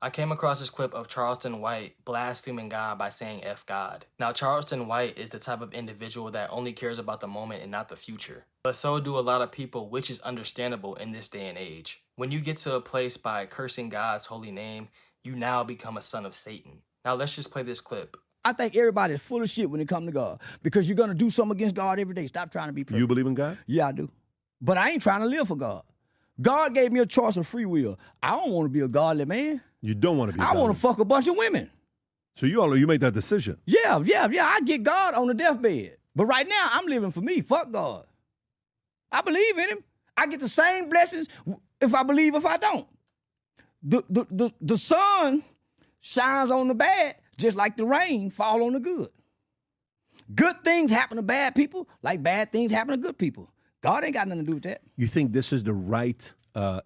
I came across this clip of Charleston White blaspheming God by saying F God. Now, Charleston White is the type of individual that only cares about the moment and not the future. But so do a lot of people, which is understandable in this day and age. When you get to a place by cursing God's holy name, you now become a son of Satan. Now, let's just play this clip. I think everybody's full of shit when it comes to God because you're going to do something against God every day. Stop trying to be perfect. You believe in God? Yeah, I do. But I ain't trying to live for God. God gave me a choice of free will. I don't want to be a godly man. You don't want to be I want to fuck a bunch of women. So you made that decision? Yeah. I get God on the deathbed. But right now, I'm living for me. Fuck God. I believe in him. I get the same blessings if I believe, if I don't. The sun shines on the bad just like the rain fall on the good. Good things happen to bad people like bad things happen to good people. God ain't got nothing to do with that. You think this is the right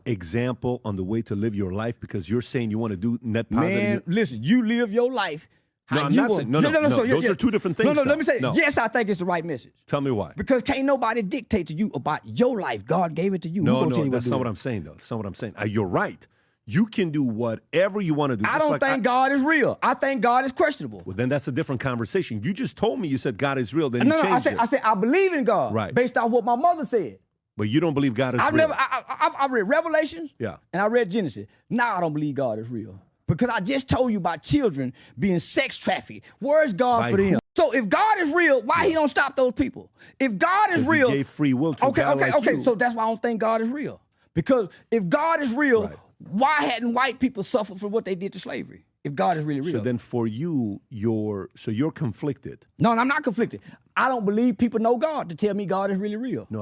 example on the way to live your life because you're saying you want to do net positive? Man, listen, you live your life. No, I'm not saying, no. Those are two different things. No, let me say, yes, I think it's the right message. Tell me why. Because can't nobody dictate to you about your life. God gave it to you. No, that's not what I'm saying, though. That's not what I'm saying. You're right. You can do whatever you want to do. I don't think God is real. I think God is questionable. Well, then that's a different conversation. You just told me you said God is real. Then you changed it. I said I believe in God. Right. Based off what my mother said. But you don't believe God is real. I've read Revelations. Yeah. And I read Genesis. Now I don't believe God is real. Because I just told you about children being sex trafficked. Where's God for them? So if God is real, why he don't stop those people? If God is real, he gave free will to God like you. So that's why I don't think God is real. Because if God is real, why hadn't white people suffered for what they did to slavery? If God is really real. So then for you, you're conflicted. No, I'm not conflicted. I don't believe people know God to tell me God is really real. No,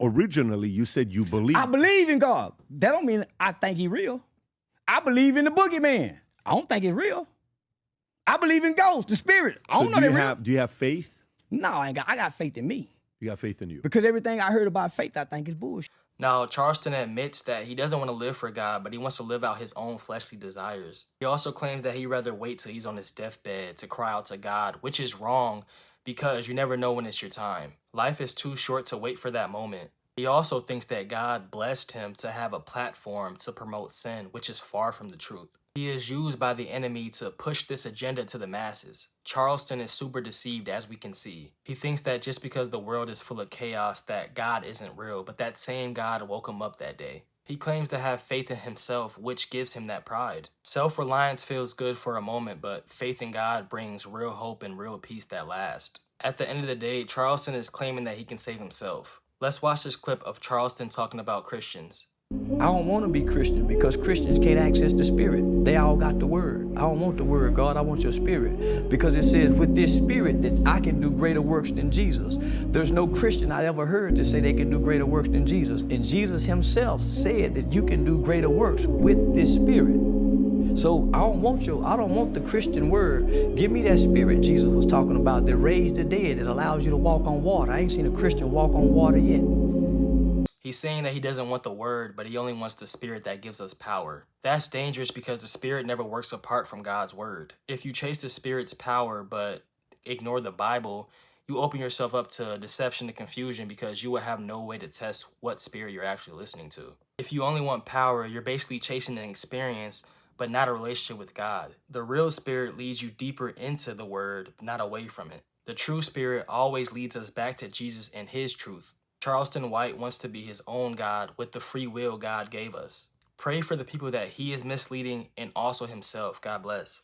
originally you said you believe. I believe in God. That don't mean I think he's real. I believe in the boogeyman. I don't think it's real. I believe in ghosts, the spirit. I don't know they're real. Do you have faith? No, I got faith in me. You got faith in you. Because everything I heard about faith, I think is bullshit. Now, Charleston admits that he doesn't want to live for God, but he wants to live out his own fleshly desires. He also claims that he'd rather wait till he's on his deathbed to cry out to God, which is wrong because you never know when it's your time. Life is too short to wait for that moment. He also thinks that God blessed him to have a platform to promote sin, which is far from the truth. He is used by the enemy to push this agenda to the masses. Charleston is super deceived, as we can see. He thinks that just because the world is full of chaos that God isn't real, but that same God woke him up that day. He claims to have faith in himself, which gives him that pride. Self-reliance feels good for a moment, but faith in God brings real hope and real peace that last. At the end of the day, Charleston is claiming that he can save himself. Let's watch this clip of Charleston talking about Christians. I don't want to be Christian because Christians can't access the spirit. They all got the word. I don't want the word, God. I want your spirit. Because it says with this spirit that I can do greater works than Jesus. There's no Christian I ever heard to say they can do greater works than Jesus. And Jesus himself said that you can do greater works with this spirit. So I don't want the Christian word. Give me that spirit Jesus was talking about that raised the dead, that allows you to walk on water. I ain't seen a Christian walk on water yet. He's saying that he doesn't want the word, but he only wants the spirit that gives us power. That's dangerous because the spirit never works apart from God's word. If you chase the spirit's power but ignore the Bible, you open yourself up to deception and confusion because you will have no way to test what spirit you're actually listening to. If you only want power, you're basically chasing an experience, but not a relationship with God. The real spirit leads you deeper into the word, not away from it. The true spirit always leads us back to Jesus and his truth. Charleston White wants to be his own God with the free will God gave us. Pray for the people that he is misleading and also himself. God bless.